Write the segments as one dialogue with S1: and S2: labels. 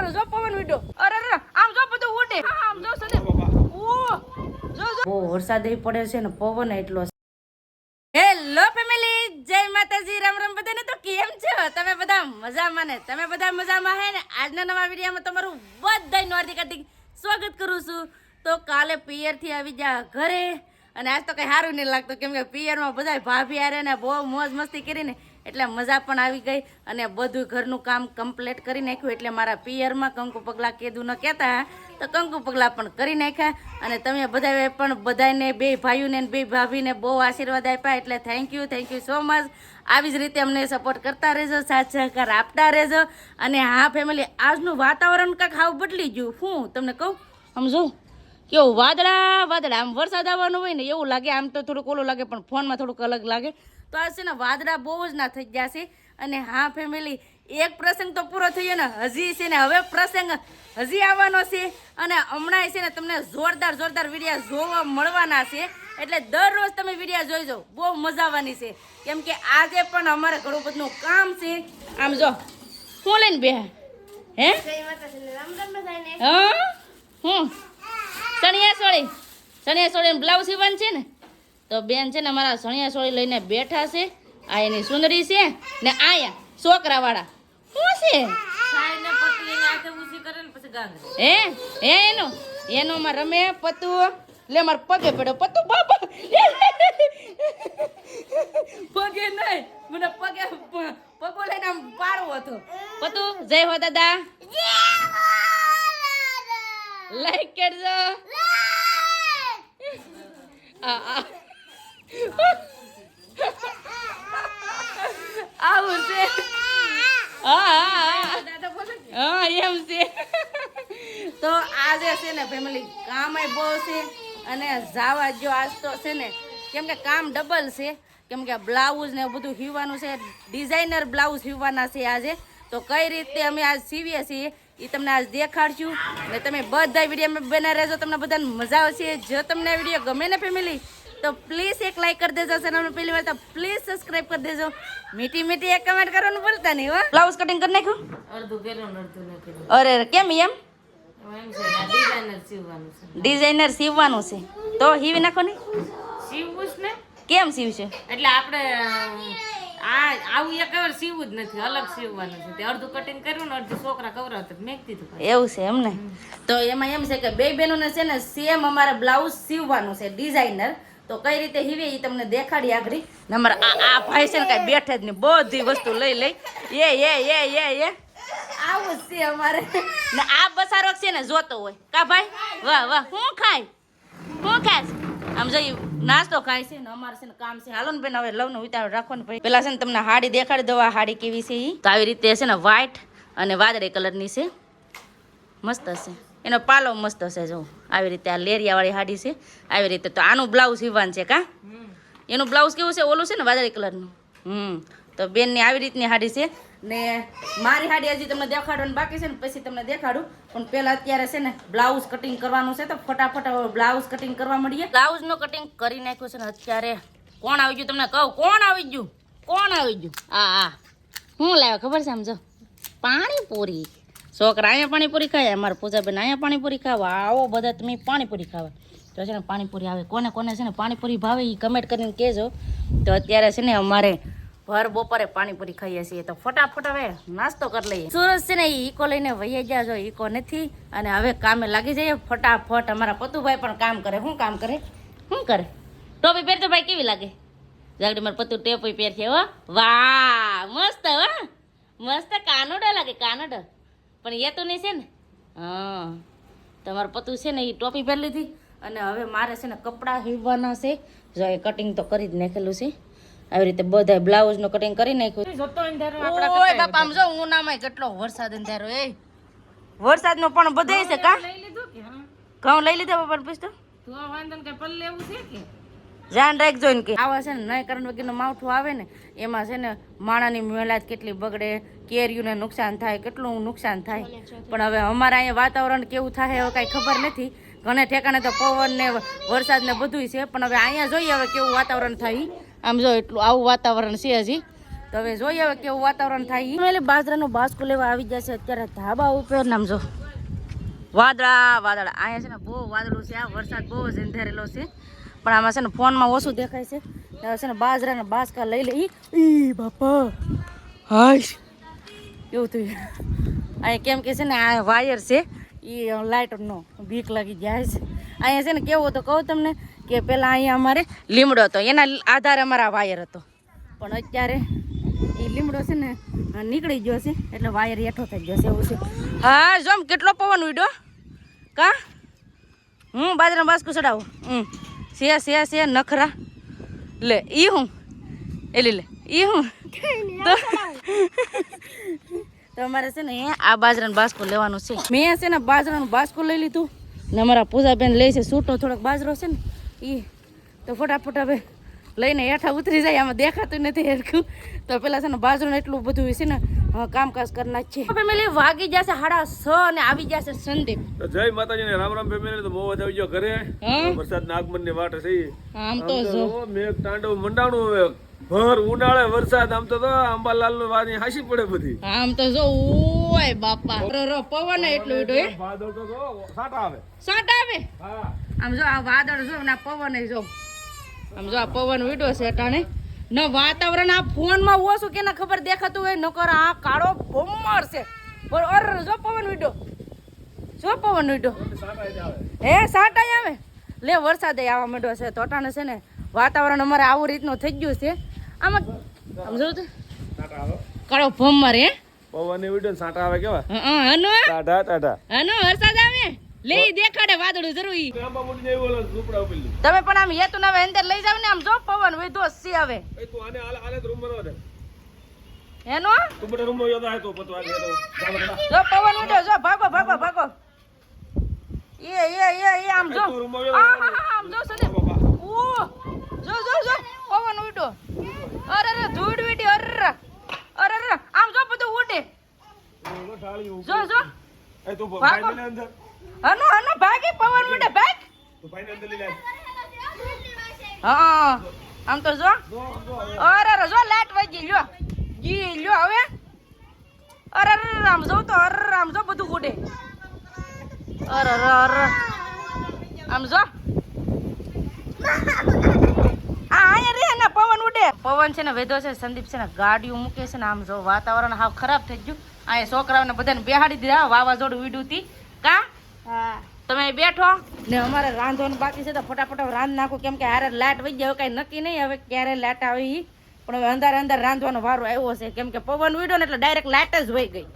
S1: પડે જો પવન ઉડ્યો અરે અરે આમ જો બધું ઉડે આમ જો સને ઓ જો બહુ વરસાદ પડે છે ને પવન એટલો છે હેલો ફેમિલી જય માતાજી રામ રામ બધાને તો કેમ છો તમે બધા મજામાં ને તમે બધા મજામાં હે ને આજના નવા વિડીયોમાં તમારું બધાનું હાર્દિક હાર્દિક સ્વાગત કરું છું તો કાલે પિયર થી આવી જા ઘરે અને આજ તો કઈ સારું નહીં લાગતું કેમ કે પિયરમાં બધા ભાભી આરે ને બહુ મોજ મસ્તી કરીને એટલે મજા પણ આવી ગઈ અને બધું ઘરનું કામ કમ્પ્લીટ કરી નાખ્યું એટલે મારા પિયરમાં કંકુ પગલા કીધું ન કહેતા તો કંકુ પગલા પણ કરી નાખ્યા અને તમે બધાએ પણ બધાને બે ભાઈઓને બે ભાભીને બહુ આશીર્વાદ આપ્યા એટલે થેન્ક યુ સો મચ આવી જ રીતે અમને સપોર્ટ કરતા રહેજો સાથ સહકાર આપતા રહેજો અને હા ફેમિલી આજનું વાતાવરણ કાંઈક હાવ બદલી ગયું હું તમને કહું સમજો કેવું વાદળા આમ વરસાદ આવવાનો હોય ને એવું લાગે આમ તો થોડુંક ઓલું લાગે પણ ફોનમાં થોડુંક અલગ લાગે તો આ છે ને વાદળા બહુ જ ના થઈ ગયા છે અને હા ફેમિલી એક પ્રસંગ તો પૂરો થયો ને હજી છે ને હવે પ્રસંગ હજી આવવાનો છે અને હમણાં છે ને તમને જોરદાર વિડીયો જોવા મળવાના છે એટલે દરરોજ તમે વિડીયો જોઈજો બહુ મજા આવવાની છે કેમ કે આજે પણ અમારે ઘણું બધું કામ છે આમ જો શું લઈને બે હે હા હું ચણિયા સોળી બ્લાઉઝ સીવવાનું છે ને તો બેન છે ને મારા ચણિયા સોળી લઈને બેઠા છે આ એની સુંદરી છે ને આયા છોકરા વાળા શું છે હે એનો માં રમે પતુ લે માર પગે પડ્યો પતુ બાબા પગે નહીં મને પગો લઈને આમ પારવો હતો પતુ જય હો દાદા લાઈક કરજો આવું છે હા એમ છે તો આજે છે ને ફેમિલી કામ બહુ છે અને જાવા જો આજ તો છે ને કેમ કે કામ ડબલ છે કેમ કે બ્લાઉઝ ને બધું સીવવાનું છે ડિઝાઇનર બ્લાઉઝ સીવવાના છે આજે તો કઈ રીતે અમે આજ સીવીએ છીએ એ તમને આજ દેખાડશું ને તમે બધા વિડીયોમાં બના રહેજો તમને બધાને મજા આવશે જો તમને વિડીયો ગમે ને ફેમિલી તો પ્લીઝ એક લાઈક કરી દેજો ચેનલને પહેલી વાર તો પ્લીઝ સબસ્ક્રાઇબ કરી દેજો મીઠી એક કમેન્ટ કરવાનું ભૂલતા નહીં હો બ્લાઉઝ કટિંગ કરી નાખ્યું અડધું કર્યું અડધું ન કર્યું અરે કેમ એમ ડિઝાઇનર સીવવાનું છે તો સીવી નાખો ને સીવવું ને કેમ સીવશે એટલે આપણે આવું એક વાર સીવવું જ નથી અલગ સીવવાનું છે તે અડધું કટિંગ કર્યું ને અડધું છોકરા કવરાવતા મેક દીધું એવું છે એમ ને તો એમાં એમ છે કે બે બહેનોને છે ને સેમ અમારે બ્લાઉઝ સીવવાનું છે ડિઝાઇનર તો કઈ રીતે હીવે એ તમને દેખાડી આગળ ને અમારા આ ભાઈ છે ને કઈ બેઠે જ નહીં બધી વસ્તુ લઈ એ આવું છે અમારે ને આ બસારો છે ને જોતો હોય કા ભાઈ વાહ હું ખાય આમ જઈ નાસ્તો ખાય છે ને અમારે છે ને કામ છે હાલો ને બેન હવે લવનો ઉતાવળ રાખવાનું ભાઈ પેલા છે ને તમને હાડી દેખાડી દો આ હાડી કેવી છે એ તો આવી રીતે છે ને વ્હાઈટ અને વાદળી કલરની છે મસ્ત છે એનો પાલો મસ્ત છે જો આવી રીતે આ લેરિયાવાળી હાડી છે આવી રીતે તો આનું બ્લાઉઝ સીવવાનું છે કા એનું બ્લાઉઝ કેવું છે ઓલું છે ને વાદળી કલરનું તો બેનની આવી રીતની હાડી છે ને મારી હાડી હજી તમને દેખાડવાનું બાકી છે ને પછી તમને દેખાડું પણ પહેલા અત્યારે છે ને બ્લાઉઝ કટિંગ કરવાનું છે તો ફટાફટ બ્લાઉઝ કટિંગ કરવા મળીએ બ્લાઉઝનું કટિંગ કરી નાખ્યું છે ને અત્યારે કોણ આવી ગયું તમને કહું કોણ આવી ગયું હા હું લાવ્યા ખબર છે આમ જો પાણીપુરી છોકરા અહીંયા પાણીપુરી ખાય અમારા પૂજાબેન અહીંયા પાણીપુરી ખાવા આવો બધા તમે પાણીપુરી ખાવા તો છે ને પાણીપુરી આવે કોને છે ને પાણીપુરી ભાવે એ કમેન્ટ કરીને કહેજો તો અત્યારે છે ને અમારે ભર બપોરે પાણીપુરી ખાઈએ છીએ તો ફટાફટ હવે નાસ્તો કરી લઈએ સુરજ છે ને એ ઈકો લઈને વહી ગયા જો ઈકો નથી અને હવે કામે લાગી જઈએ ફટાફટ અમારા પતુભાઈ પણ કામ કરે શું કરે ટોપી પહેરતો ભાઈ કેવી લાગે જાગડી મારે પતુ ટોપી પહેરશે હો વાહ મસ્ત કાનોડા લાગે કાનોડા પણ એ તો નહીં છે ને હા તમારું પતુ છે ને એ ટોપી પહેરી લીધી અને હવે મારે છે ને કપડાં સીવવાના છે જો એ કટિંગ તો કરી જ નાખેલું છે આવી રીતે બધા બ્લાઉઝ નું કટિંગ કરી નાખ્યું ઓય બાપા આમ જો ઉનામાં કેટલો વરસાદ અંધારો એ વરસાદ નો પણ બધે છે કા ઘઉં લઈ લીધા બાપા પૂછતો ધ્યાન રાખજો ને કે આવા છે ને નહીં કરણ વગરનું માવઠું આવે ને એમાં છે ને માણાની મેલાત કેટલી બગડે કેરીઓને નુકસાન થાય કેટલું નુકસાન થાય પણ હવે અમારે અહીંયા વાતાવરણ કેવું થાય હવે કાંઈ ખબર નથી ઘણે ઠેકાણે તો પવન ને વરસાદ ને બધું છે પણ હવે અહીંયા જોઈએ હવે કેવું વાતાવરણ થાય આમ જો એટલું આવું વાતાવરણ છે હજી તો હવે જોઈએ હવે કેવું વાતાવરણ થાય. એટલે બાજરાનો બાસકો લેવા આવી જશે અત્યારે ધાબા ઉપર. નામ જો વાદળા અહીંયા છે ને બહુ વાદળું છે. આ વરસાદ બહુ જ અંધારેલો છે પણ આમાં છે ને ફોનમાં ઓછું દેખાય છે. હવે છે ને બાજરાના બાસકા લઈ લે. ઈ બાપા હાશ એવું થયું અહીંયા કેમ કે છે ને આ વાયર છે એ લાઇટનો બીક લાગી જાય છે. અહીંયા છે ને કેવું તો કહું તમને કે પહેલાં અહીંયા અમારે લીમડો હતો એના આધારે અમારા વાયર હતો પણ અત્યારે એ લીમડો છે ને નીકળી ગયો છે એટલે વાયર હેઠો થઈ ગયો છે એવું છે. હા જો આમ કેટલો પવન ઉડ્યો કા બાજરાનો બાસકો ચડાવું છે નખરા લે ઈ હું લે ઈ હું તો અમારે છે ને આ બાજરાનો બાસકો લેવાનું છે. મેં છે ને બાજરાનો બાસકો લઈ લીધું ને અમારા પૂજાબેન લે છે સૂટનો થોડોક બાજરો છે ને એ તો ફટાફટ હવે લઈને હેઠા ઉતરી જાય. આમાં દેખાતું નથી હેરખું તો પેલા છે ને બાજરો એટલું બધું છે ને કામકાજ કરના છે. ફેમિલી વાગી જશે 6:30 અને આવી જશે સંદીપ.
S2: જય માતાજી ને રામ રામ ફેમિલી. તો બહુ આવી ગયો ઘરે વરસાદના આગમનની વાટે છે.
S1: આમ તો જો
S2: મેઘ તાંડવ મંડાણું હવે ભર ઉનાળે વરસાદ આમ તો અંબાલાલ નું વાણી હાસી પડે બધી.
S1: આમ તો જો ઓય બાપા રો પવન એટલું ઉડ્યો હે
S2: વાદળ તો જો સાટા આવે
S1: હા આમ જો આ વાદળ જો ને પવન જો આમ જો આ પવન ઉડ્યો છે અટાણે ન વાતાવરણ આ ફોન માં ઓછું કેના ખબર દેખાતું હોય નકર આ કાળો ભમર છે. અર જો પવન ઉડ્યો હે સાટા આવે લે વરસાદ આવવા માંડ્યો છે તો અટાણે છે ને વાતાવરણ અમારે આવું રીતનું થઈ ગયું છે. આમાં સમજો તો કાળો ભમર હે
S2: પવન ઉડ્યો ને સાટા આવે કેવા
S1: હનો
S2: ટાટા
S1: હનો વરસાદ આવે લે દેખાડે વાદળું જરૂરી. તમે પણ આમ હેતુ હવે અંદર લઈ જાવ ને આમ જો પવન વધો સી આવે એનો જો પવન ઉડ્યો જો ભાગો એ આમ જો આમ જો સને ઓ જો પવન ઉડ્યો અરે ધૂળ ઉડી અરે આમ જો બધું ઉડે જો ભાગો હનો ભાગી પવન ઉડે ભાગ હા આમ તો જો અરે જો લાઈટ વગી લ્યો હવે અરે આમ જો તો આમ જો બધું ઉડે અરે આમ જો અહીંયા રે ને પવન ઉડે પવન છે ને વેધો છે સંદીપ છે ને ગાડીઓ મૂકે છે ને આમ જો વાતાવરણ હાવ ખરાબ થઈ ગયું. અહીંયા છોકરાઓને બધાને બેહાડી દીધા વાવાઝોડું વીડું હતી કા તમે બેઠો ને અમારે રાંધવાનું બાકી છે તો ફટાફટ રાંધ નાખું કેમ કે હારે લાઈટ વહી જાય કઈ નક્કી નહીં હવે ક્યારે લાઈટ આવી પણ હવે અંદર રાંધવાનો વારો આવ્યો છે કેમ કે પવન ઉડ્યો ને એટલે ડાયરેક્ટ લાઈટ જ વહી ગઈ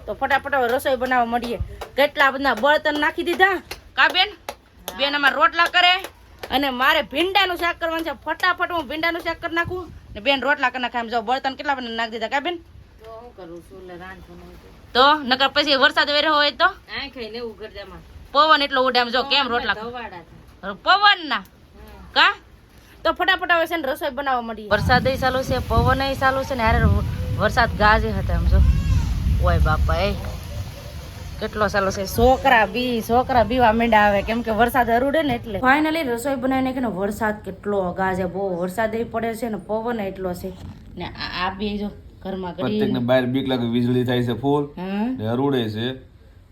S1: તો ફટાફટ હવે રસોઈ બનાવવા મળીએ. કેટલા બધા બળતણ નાખી દીધા કા બેન અમારે રોટલા કરે અને મારે ભીંડાનું શાક કરવાનું છે. ફટાફટ હું ભીંડાનું શાક કરી નાખું ને બેન રોટલા કરી નાખે. જો બળતણ કેટલા બધા નાખી દીધા કા બેન તો નકર પછી વરસાદ વેરો હોય તો પવન એટલો ઉડે આમ જો કેમ રોટલા પવન ના કા તો ફટાફટ હવે છે ને રસોઈ બનાવવા મળી. વરસાદ ચાલુ છે પવન ચાલુ છે ને હારે વરસાદ ગાજે હતા આમ જો ઓય બાપા એ કેટલો ચાલુ છે. છોકરા બીવા માંડ્યા આવે કેમ કે વરસાદ હરુડે ને એટલે ફાઇનલી રસોઈ બનાવી નાખી ને વરસાદ કેટલો ગાજે બહુ વરસાદ પડે છે ને પવન એટલો છે ને આ બી જો ઘરમાં
S2: પ્રત્યેકને બહાર બીક લાગે વીજળી થાય છે ફૂલ ને હરુડે છે.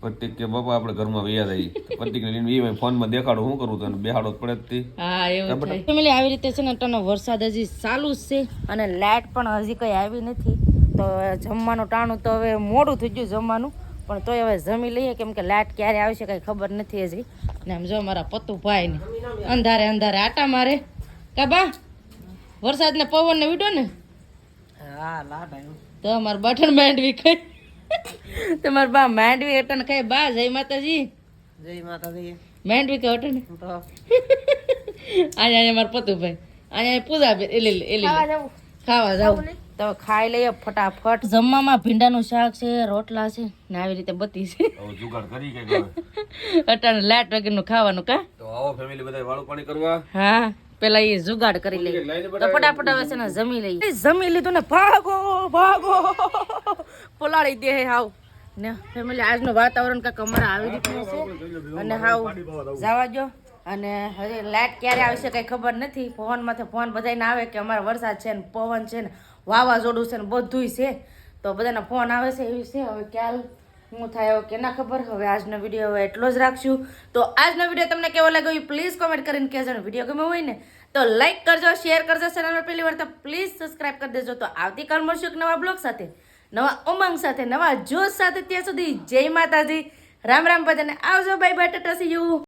S2: પ્રત્યેક કે બાપા આપણે ઘરમાં વૈયા થઈ પ્રત્યેકને લઈને ઈ ફોનમાં દેખાડો શું કરું તને બેહાડો પડે જ તી.
S1: હા એવું થાય ફેમિલી આવી રીતે છે ને તને વરસાદ હજી ચાલુ જ છે અને લાઈટ પણ હજી કઈ આવી નથી તો જમવાનું ટાણું તો હવે મોડું થઈ ગયું જમવાનું પણ તોય હવે જમી લઈએ કેમ કે લાઈટ ક્યારે આવશે કઈ ખબર નથી હજી. ને આમ જો મારા પતુભાઈ ને અંધારે આટા મારે કા બા વરસાદ ને પવન ને વિડો ને તો અમારે બટન માંડવી ખાઈ તમારે બા માંડવી અટન ખાઈ બા જય માતાજી માંડવી કે અટન અહીંયા મારા પતુભાઈ અહીંયા પૂજા ખાવા જાવ તો ખાઈ લઈએ ફટાફટ. જમવામાં ભીંડાનું શાક છે રોટલા છે ને આવી રીતે બધી છે અટાણે લાઈટ વગરનું ખાવાનું કા
S2: તો આવો ફેમિલી બધા વાળું પાણી કરવા.
S1: હા પેલા એ જુગાડ કરી લઈએ તો ફટાફટ હવે છે ને જમી લઈએ. જમી લીધું ને ભાગો પોલાડી દે હાવ ને ફેમિલી આજનું વાતાવરણ કાંક અમારે આવી રીતનું છે અને હાવ જવા જો અને હવે લાઈટ ક્યારે આવશે કઈ ખબર નથી. ફોન માંથી ફોન બધાને આવે કે અમારે વરસાદ છે ને પવન છે ને વાવાઝોડું છે ને બધુંય છે, તો બધાના ફોન આવે છે એવી છે. હવે ક્યાં હું થાય હવે કે ના ખબર. હવે આજનો વિડીયો હવે એટલો જ રાખશું. તો આજનો વિડીયો તમને કેવો લાગ્યો એ પ્લીઝ કોમેન્ટ કરીને કહેજો. વિડીયો ગમ્યો હોય ને તો લાઈક કરજો, શેર કરજો. ચેનલમાં પહેલી વાર તો પ્લીઝ સબસ્ક્રાઇબ કરી દેજો. તો આવતીકાલ મળશું એક નવા બ્લોગ સાથે, નવા ઉમંગ સાથે, નવા જોશ સાથે. ત્યાં સુધી જય માતાજી, રામ રામ બધાને. આવજો, bye bye, Tata, C you.